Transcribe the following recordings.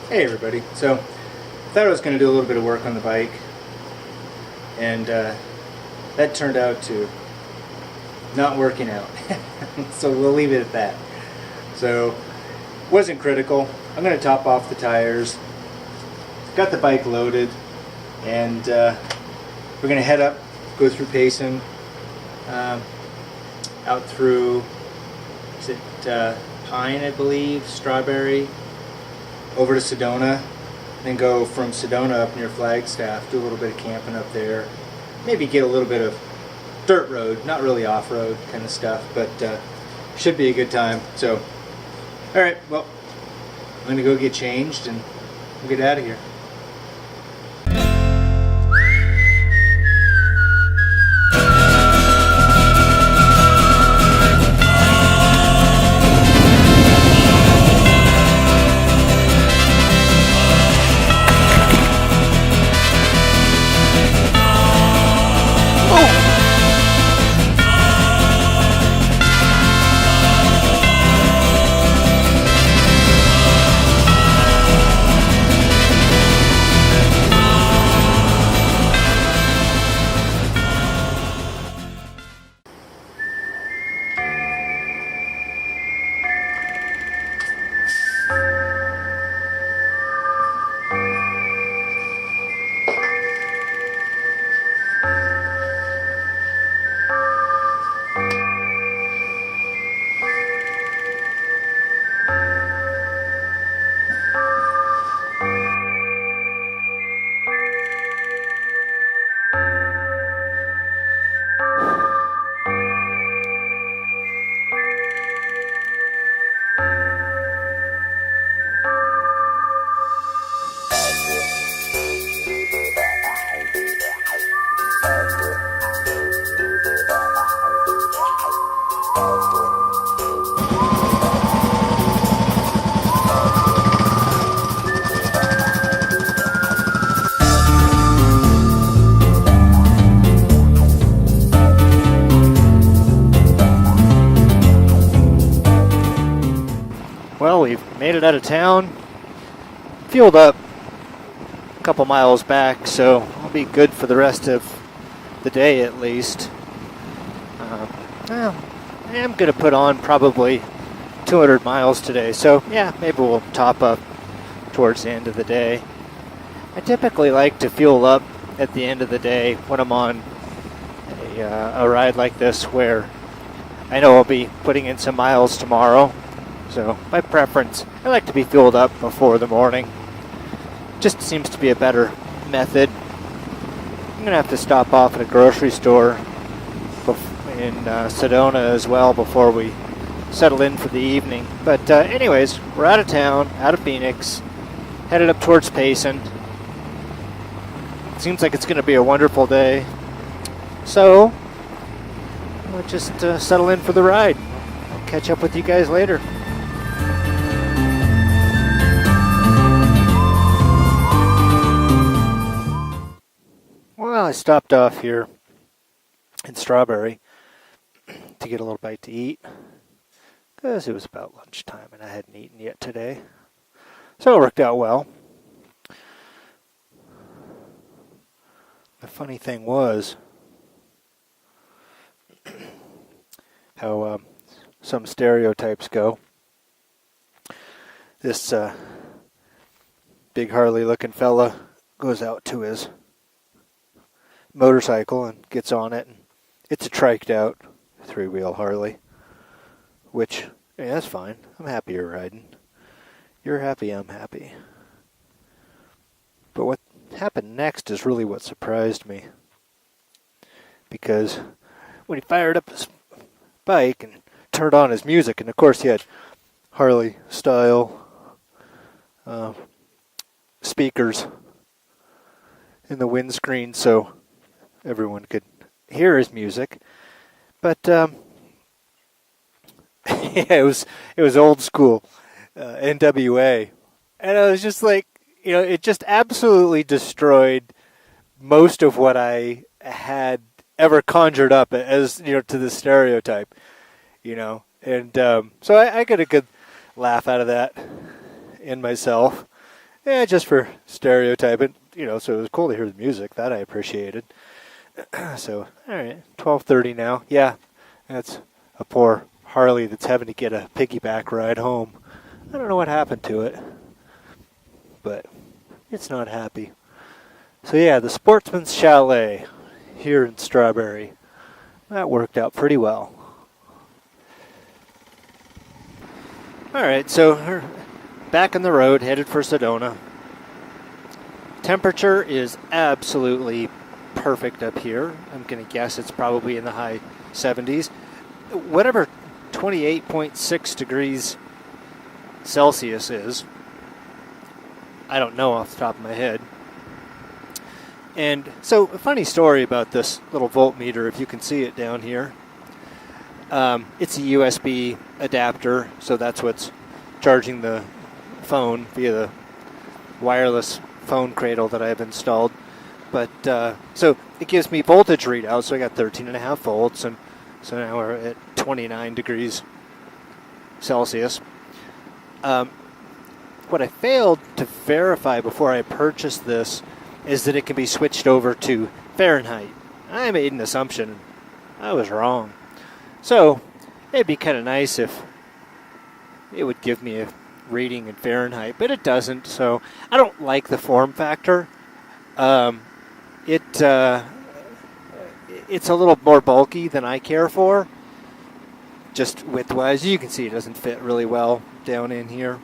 Hey everybody, so I thought I was going to do a little bit of work on the bike, and that turned out to not working out. So we'll leave it at that. So wasn't critical. I'm going to top off the tires, got the bike loaded, and we're going to head up, go through Payson, out through, is it Pine, I believe, Strawberry, over to Sedona, then go from Sedona up near Flagstaff, do a little bit of camping up there, maybe get a little bit of dirt road, not really off-road kind of stuff, but should be a good time. So, alright, well, I'm going to go get changed and we'll get out of here. Well, we've made it out of town, fueled up a couple miles back, so I'll be good for the rest of the day at least. Well, I am going to put on probably 200 miles today, so yeah, maybe we'll top up towards the end of the day. I typically like to fuel up at the end of the day when I'm on a ride like this where I know I'll be putting in some miles tomorrow. So, by preference, I like to be fueled up before the morning. Just seems to be a better method. I'm going to have to stop off at a grocery store in Sedona as well before we settle in for the evening. But anyways, we're out of town, out of Phoenix, headed up towards Payson. Seems like it's going to be a wonderful day. So, we'll just settle in for the ride. I'll catch up with you guys later. Well, I stopped off here in Strawberry to get a little bite to eat because it was about lunchtime and I hadn't eaten yet today. So it worked out well. The funny thing was how some stereotypes go. This big Harley-looking fella goes out to his motorcycle and gets on it, and it's a triked out 3-wheel Harley, which, yeah, that's fine. I'm happy you're riding. You're happy, I'm happy. But what happened next is really what surprised me, because when he fired up his bike and turned on his music, and of course he had Harley style speakers in the windscreen so everyone could hear his music. But yeah, it was old school NWA, and I was just like, it just absolutely destroyed most of what I had ever conjured up as to the stereotype, and so I got a good laugh out of that in myself, Yeah, just for stereotyping, so it was cool to hear the music. That I appreciated. So, all right, 12:30 now. Yeah, that's a poor Harley that's having to get a piggyback ride home. I don't know what happened to it, but it's not happy. So yeah, the Sportsman's Chalet here in Strawberry. That worked out pretty well. All right, so we're back on the road, headed for Sedona. Temperature is absolutely perfect up here. I'm going to guess it's probably in the high 70s. Whatever 28.6 degrees Celsius is, I don't know off the top of my head. And so, a funny story about this little voltmeter, if you can see it down here. It's a USB adapter, so that's what's charging the phone via the wireless phone cradle that I've installed. But so it gives me voltage readouts. So I got 13.5 volts, and so now we're at 29 degrees Celsius. What I failed to verify before I purchased this is that it can be switched over to Fahrenheit. I made an assumption. I was wrong. So it'd be kind of nice if it would give me a reading in Fahrenheit, but it doesn't. So I don't like the form factor. It's a little more bulky than I care for. Just width-wise, you can see it doesn't fit really well down in here.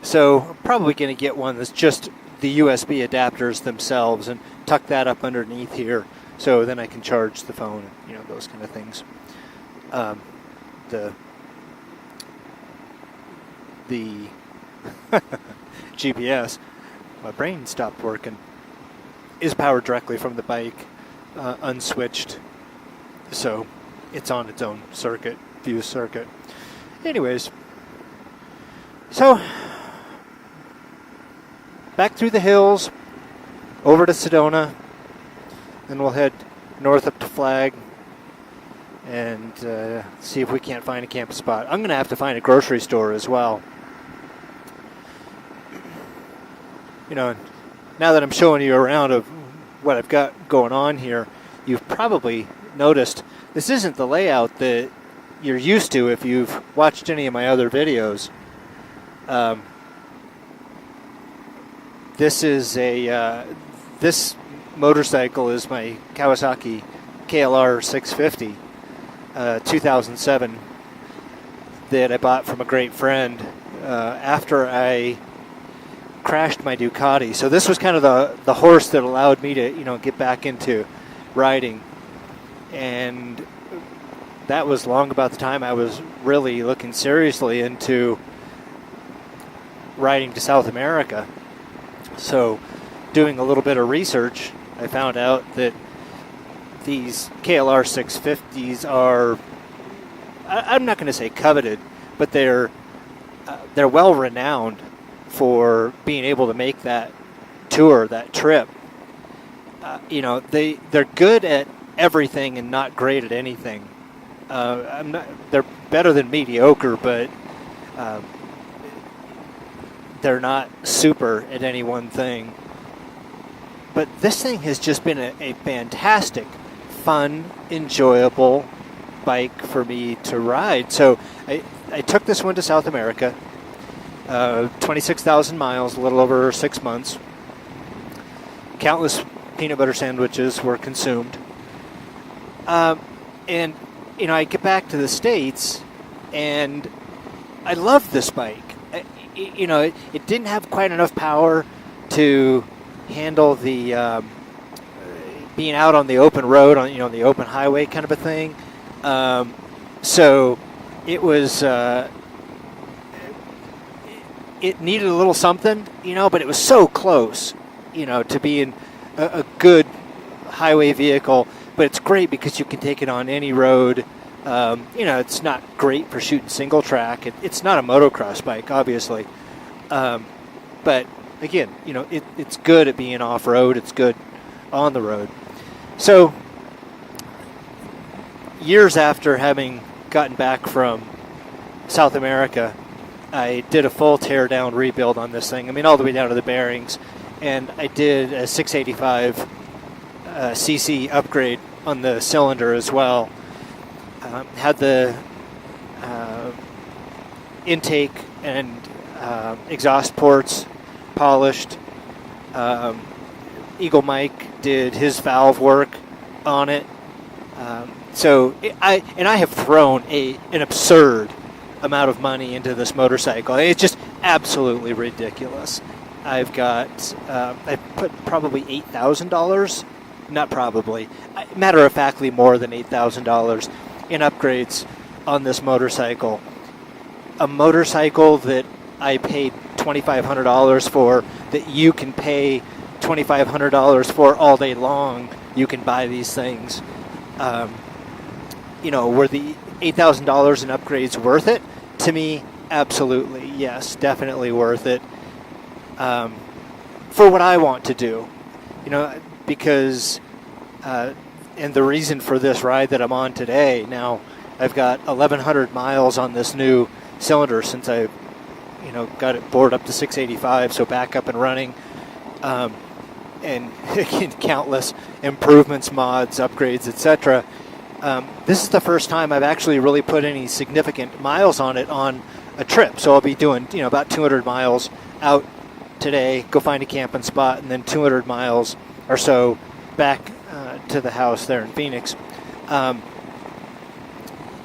So I'm probably going to get one that's just the USB adapters themselves and tuck that up underneath here, so then I can charge the phone, those kind of things. The GPS, my brain stopped working, is powered directly from the bike, unswitched, so it's on its own circuit, fuse circuit. Anyways, so back through the hills, over to Sedona, then we'll head north up to Flag and see if we can't find a camp spot. I'm going to have to find a grocery store as well. Now that I'm showing you around of what I've got going on here, you've probably noticed this isn't the layout that you're used to if you've watched any of my other videos. This motorcycle is my Kawasaki KLR650 2007 that I bought from a great friend after I crashed my Ducati. So this was kind of the horse that allowed me to get back into riding, and that was long about the time I was really looking seriously into riding to South America. So doing a little bit of research, I found out that these KLR 650s are, I'm not going to say coveted, but they're well renowned for being able to make that tour, that trip. They're good at everything and not great at anything. They're better than mediocre, but they're not super at any one thing. But this thing has just been a fantastic, fun, enjoyable bike for me to ride. So I took this one to South America, 26,000 miles, a little over 6 months. Countless peanut butter sandwiches were consumed. And I get back to the States, and I love this bike. It didn't have quite enough power to handle the being out on the open road, on the open highway kind of a thing. So it was it needed a little something, but it was so close, to being a good highway vehicle. But it's great because you can take it on any road. It's not great for shooting single track. It's not a motocross bike, obviously. But again, it's good at being off-road. It's good on the road. So years after having gotten back from South America, I did a full tear-down rebuild on this thing. I mean, all the way down to the bearings. And I did a 685 cc upgrade on the cylinder as well. Had the intake and exhaust ports polished. Eagle Mike did his valve work on it. I have thrown an absurd amount of money into this motorcycle. It's just absolutely ridiculous. I put probably $8,000, not probably, matter of factly more than $8,000 in upgrades on this motorcycle. A motorcycle that I paid $2,500 for, that you can pay $2,500 for all day long. You can buy these things. Were the $8,000 in upgrades worth it? To me, absolutely, yes, definitely worth it. For what I want to do, because, and the reason for this ride that I'm on today, now I've got 1,100 miles on this new cylinder since I, got it bored up to 685, so back up and running, and countless improvements, mods, upgrades, etc. This is the first time I've actually really put any significant miles on it on a trip. So I'll be doing, about 200 miles out today, go find a camping spot, and then 200 miles or so back to the house there in Phoenix. And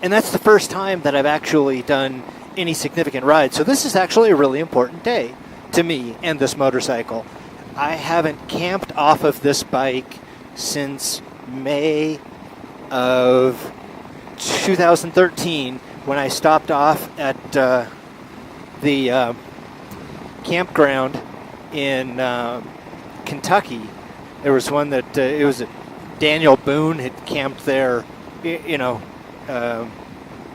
that's the first time that I've actually done any significant rides. So this is actually a really important day to me and this motorcycle. I haven't camped off of this bike since May of 2013 when I stopped off at the campground in Kentucky. There was one that it was Daniel Boone had camped there, late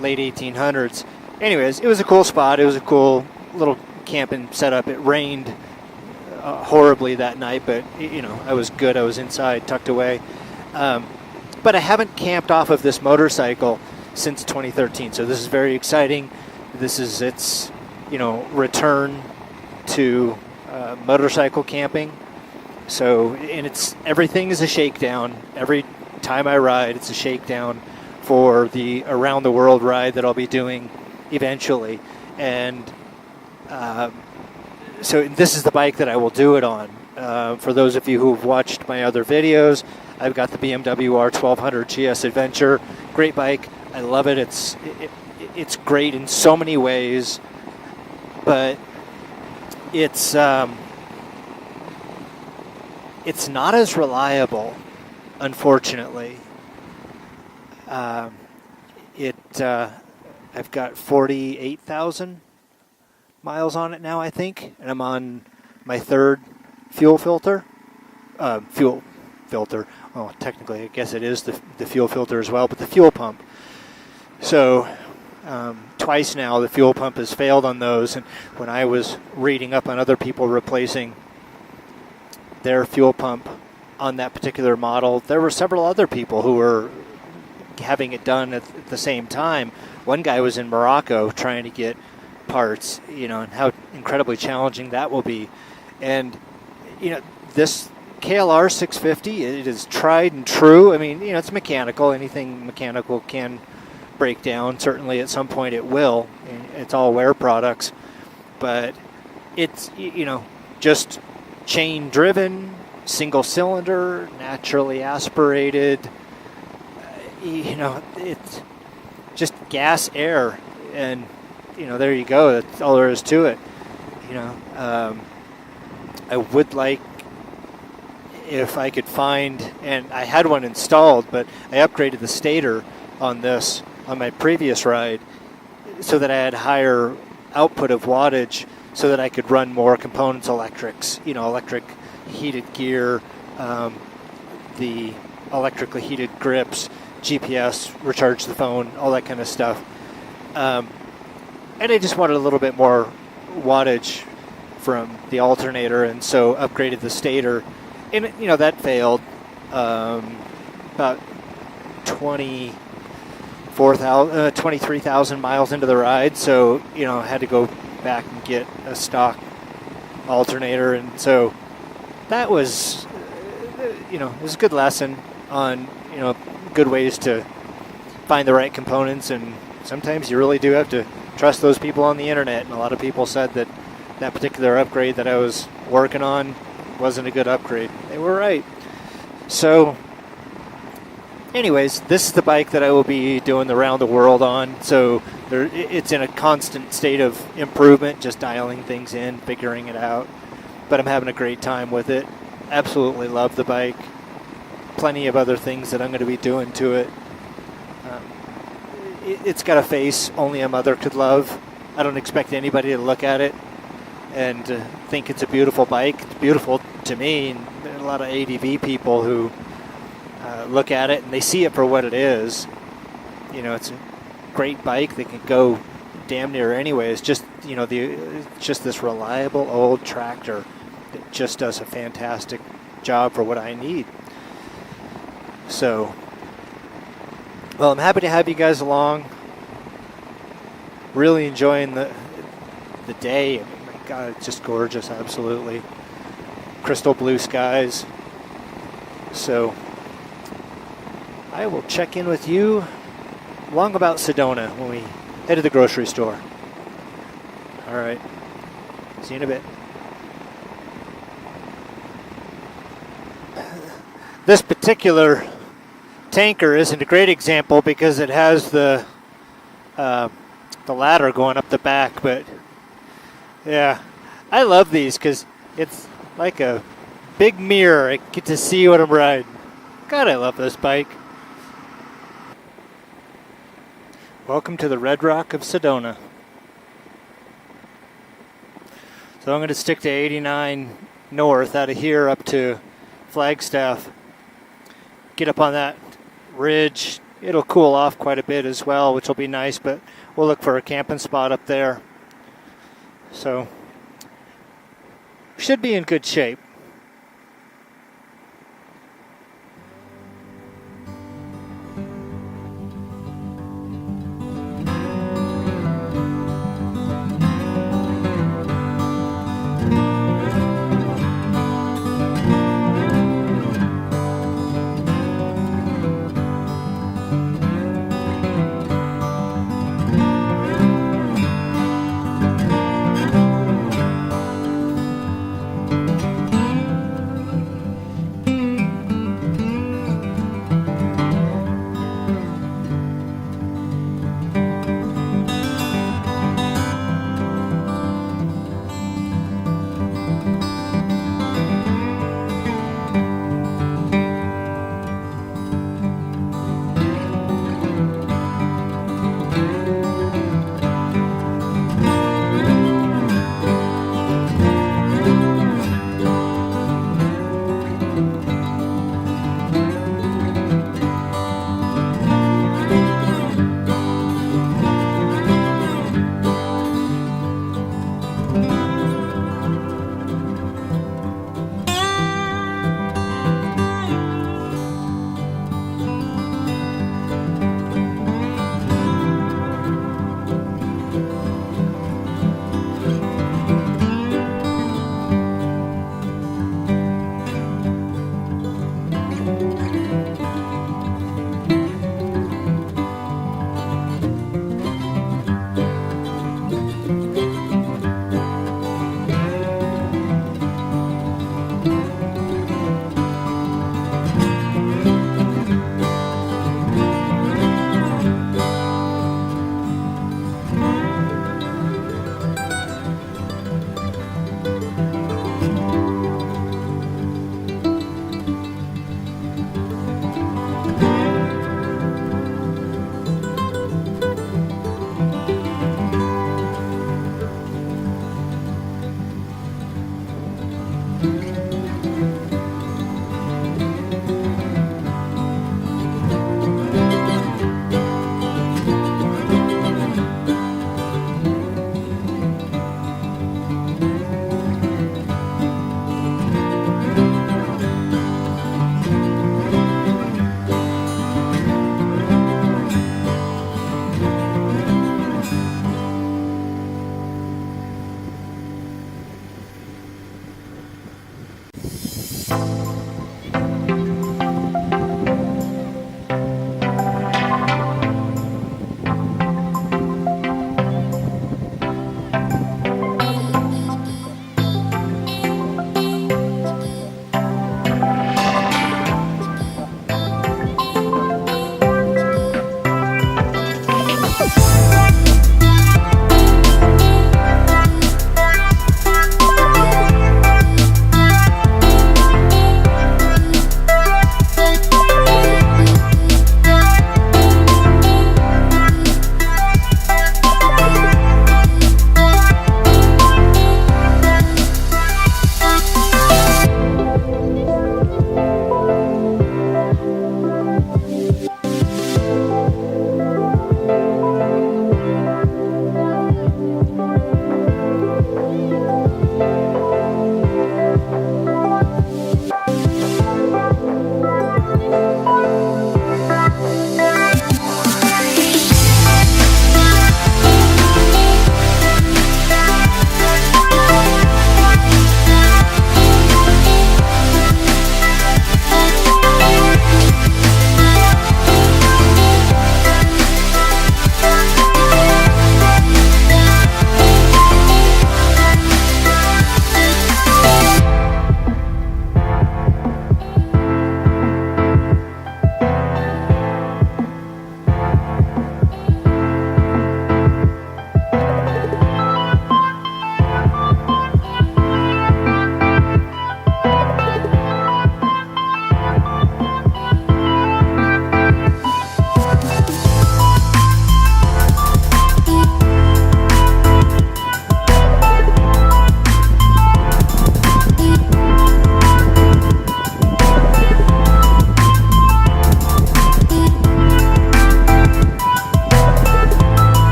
1800s. Anyways, it was a cool spot. It was a cool little camping setup. It rained horribly that night, but I was good. I was inside, tucked away. But I haven't camped off of this motorcycle since 2013, so this is very exciting. This is its, return to motorcycle camping. So, and everything is a shakedown. Every time I ride, it's a shakedown for the around the world ride that I'll be doing eventually. And so this is the bike that I will do it on. For those of you who've watched my other videos, I've got the BMW R1200 GS Adventure. Great bike. I love it. It's great in so many ways, but it's not as reliable, unfortunately. I've got 48,000 miles on it now, I think, and I'm on my third fuel filter. Well, technically, I guess it is the fuel filter as well, but the fuel pump. So twice now the fuel pump has failed on those, and when I was reading up on other people replacing their fuel pump on that particular model, there were several other people who were having it done at the same time. One guy was in Morocco trying to get parts, and how incredibly challenging that will be. And, this KLR650, it is tried and true. I mean, it's mechanical. Anything mechanical can break down. Certainly at some point it will. It's all wear products. But it's, just chain driven, single cylinder, naturally aspirated. It's just gas air. And, there you go. That's all there is to it. I would like, if I could find, and I had one installed, but I upgraded the stator on this on my previous ride so that I had higher output of wattage so that I could run more components, electrics, electric heated gear, the electrically heated grips, GPS, recharge the phone, all that kind of stuff. And I just wanted a little bit more wattage from the alternator, and so upgraded the stator. And, that failed about 23,000 miles into the ride. So, I had to go back and get a stock alternator. And so that was, it was a good lesson on, good ways to find the right components. And sometimes you really do have to trust those people on the internet. And a lot of people said that that particular upgrade that I was working on wasn't a good upgrade. They were right. So anyways, this is the bike that I will be doing the round the world on. So it's in a constant state of improvement, just dialing things in, figuring it out. But I'm having a great time with it. Absolutely love the bike. Plenty of other things that I'm going to be doing to it. It's got a face only a mother could love. I don't expect anybody to look at it and think it's a beautiful bike. It's beautiful to me. And there are a lot of ADV people who look at it and they see it for what it is. It's a great bike that can go damn near anyway. It's just, it's just this reliable old tractor that just does a fantastic job for what I need. So, well, I'm happy to have you guys along. Really enjoying the day. I mean, my God, it's just gorgeous, absolutely. Crystal blue skies. So, I will check in with you long about Sedona when we head to the grocery store. All right. See you in a bit. This particular tanker isn't a great example because it has the ladder going up the back, but yeah, I love these because it's like a big mirror. I get to see what I'm riding. God, I love this bike. Welcome to the Red Rock of Sedona. So I'm going to stick to 89 north out of here up to Flagstaff. Get up on that ridge. It'll cool off quite a bit as well, which will be nice, but we'll look for a camping spot up there. So, should be in good shape.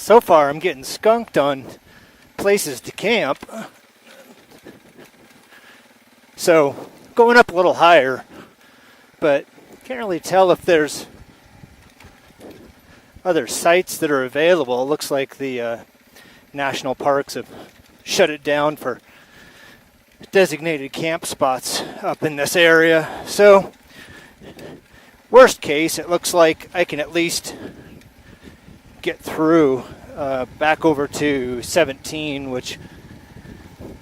so far I'm getting skunked on places to camp. So going up a little higher, but can't really tell if there's other sites that are available. It looks like the national parks have shut it down for designated camp spots up in this area. So worst case, it looks like I can at least get through back over to 17, which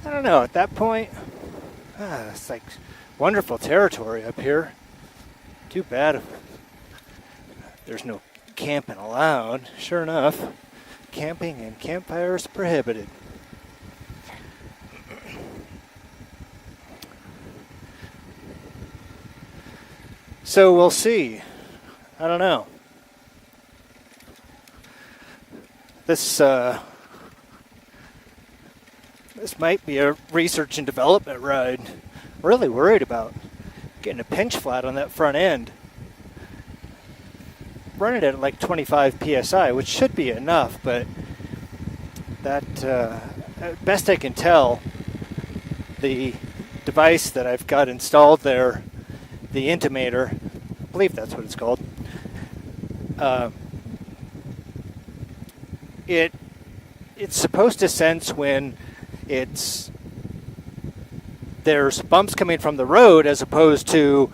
I don't know, at that point it's like wonderful territory up here. Too bad if there's no camping allowed. Sure enough, camping and campfires prohibited. So we'll see. I don't know. This might be a research and development ride. I'm really worried about getting a pinch flat on that front end. Running it at like 25 psi, which should be enough, but that, best I can tell, the device that I've got installed there, the intimator, I believe that's what it's called, it's supposed to sense when there's bumps coming from the road as opposed to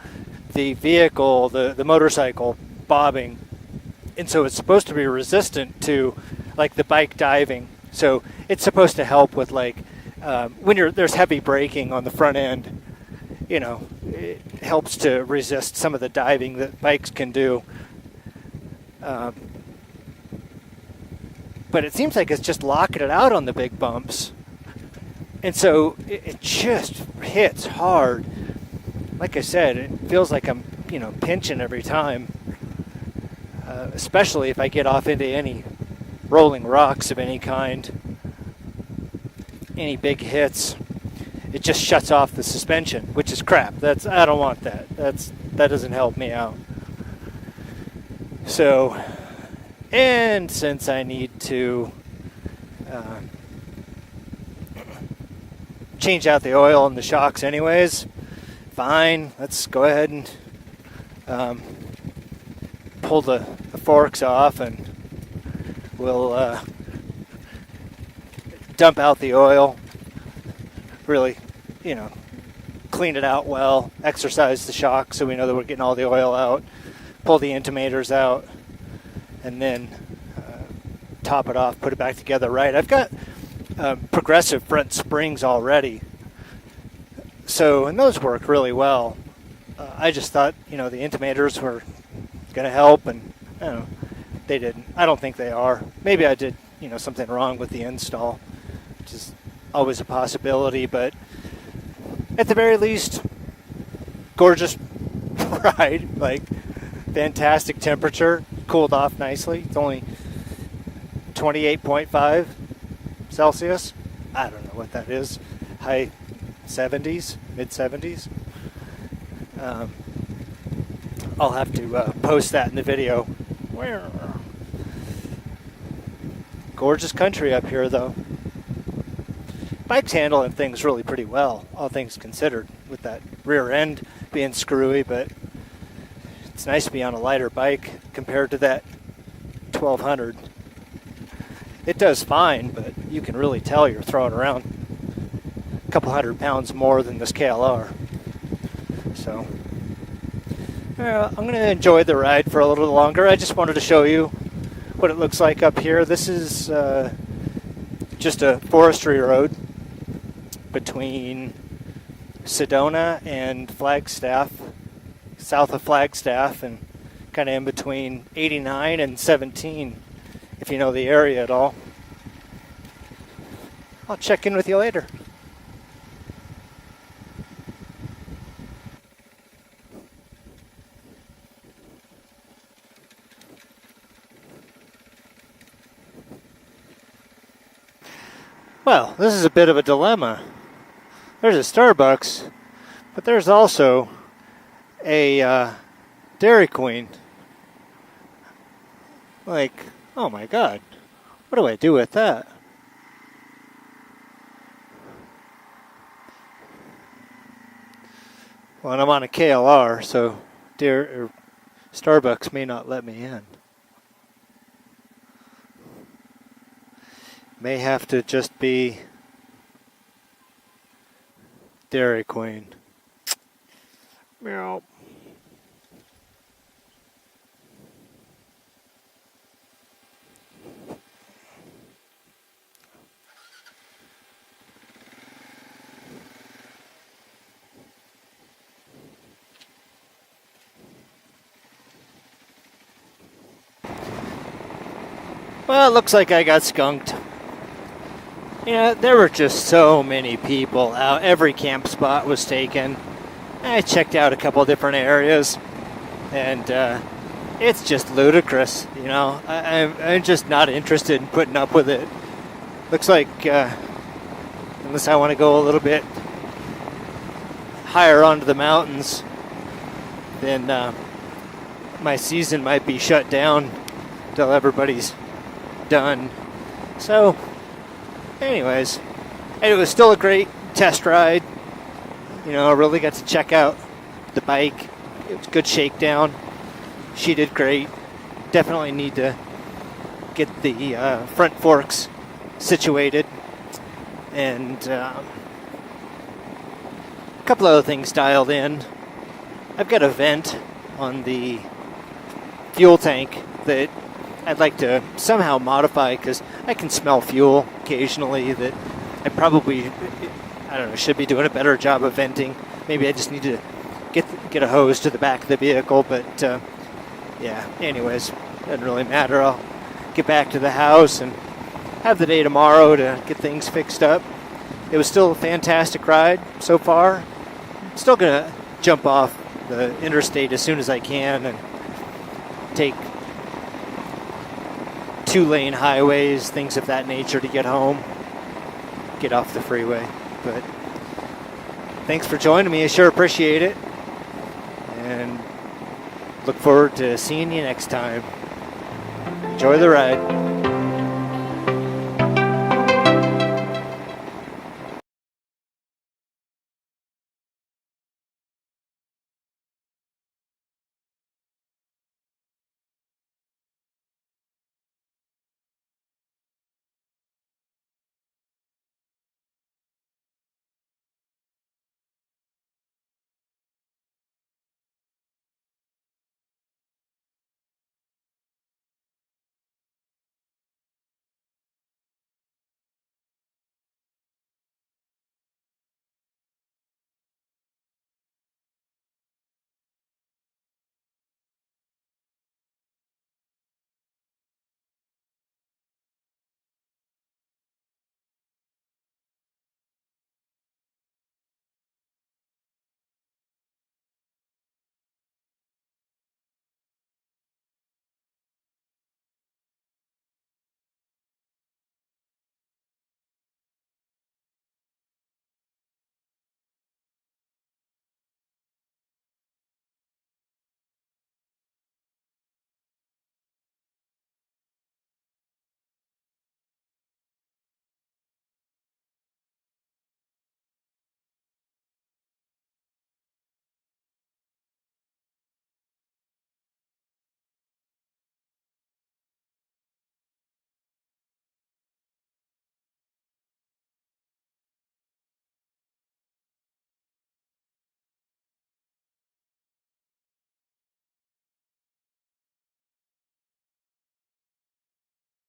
the vehicle, the motorcycle bobbing. And so it's supposed to be resistant to like the bike diving. So it's supposed to help with like when there's heavy braking on the front end, you know, it helps to resist some of the diving that bikes can do. But it seems like it's just locking it out on the big bumps. And so it just hits hard. Like I said, it feels like I'm, pinching every time. Especially if I get off into any rolling rocks of any kind. Any big hits. It just shuts off the suspension, which is crap. I don't want that. That doesn't help me out. So, and since I need to change out the oil and the shocks anyways, fine, let's go ahead and pull the forks off and we'll dump out the oil, really, clean it out well, exercise the shock so we know that we're getting all the oil out, pull the intimators out, and then top it off, put it back together right. I've got progressive front springs already, and those work really well. I just thought, the intimators were going to help, and I don't know, they didn't. I don't think they are. Maybe I did, something wrong with the install, which is always a possibility, but at the very least, gorgeous ride, like fantastic temperature, cooled off nicely. It's only 28.5 Celsius. I don't know what that is. High 70s, mid 70s. I'll have to post that in the video. Gorgeous country up here, though. Bike's handling things really pretty well, all things considered, with that rear end being screwy, but it's nice to be on a lighter bike compared to that 1200. It does fine, but you can really tell you're throwing around a couple 100 pounds more than this KLR. So I'm going to enjoy the ride for a little longer. I just wanted to show you what it looks like up here. This is just a forestry road between Sedona and Flagstaff, south of Flagstaff, and kind of in between 89 and 17, if you know the area at all. I'll check in with you later. Well, this is a bit of a dilemma. There's a Starbucks, but there's also a Dairy Queen. Like, oh my God, What do I do with that? Well, I'm on a KLR, so Starbucks may not let me in. May have to just be Dairy Queen. Meow. Well, it looks like I got skunked. Yeah, there were just so many people out. Every camp spot was taken. I checked out a couple different areas, and it's just ludicrous. You know, I'm just not interested in putting up with it. Looks like unless I want to go a little bit higher onto the mountains, then my season might be shut down till everybody's done. So anyways, it was still a great test ride. You know, I really got to check out the bike. It was a good shakedown. She did great. Definitely need to get the front forks situated, and a couple other things dialed in. I've got a vent on the fuel tank that I'd like to somehow modify, because I can smell fuel occasionally that I probably, I don't know, should be doing a better job of venting. Maybe I just need to get a hose to the back of the vehicle, but yeah, anyways, doesn't really matter. I'll get back to the house and have the day tomorrow to get things fixed up. It was still a fantastic ride so far. I'm still going to jump off the interstate as soon as I can and take 2-lane highways, things of that nature to get home, get off the freeway. But thanks for joining me. I sure appreciate it, and look forward to seeing you next time. Enjoy the ride.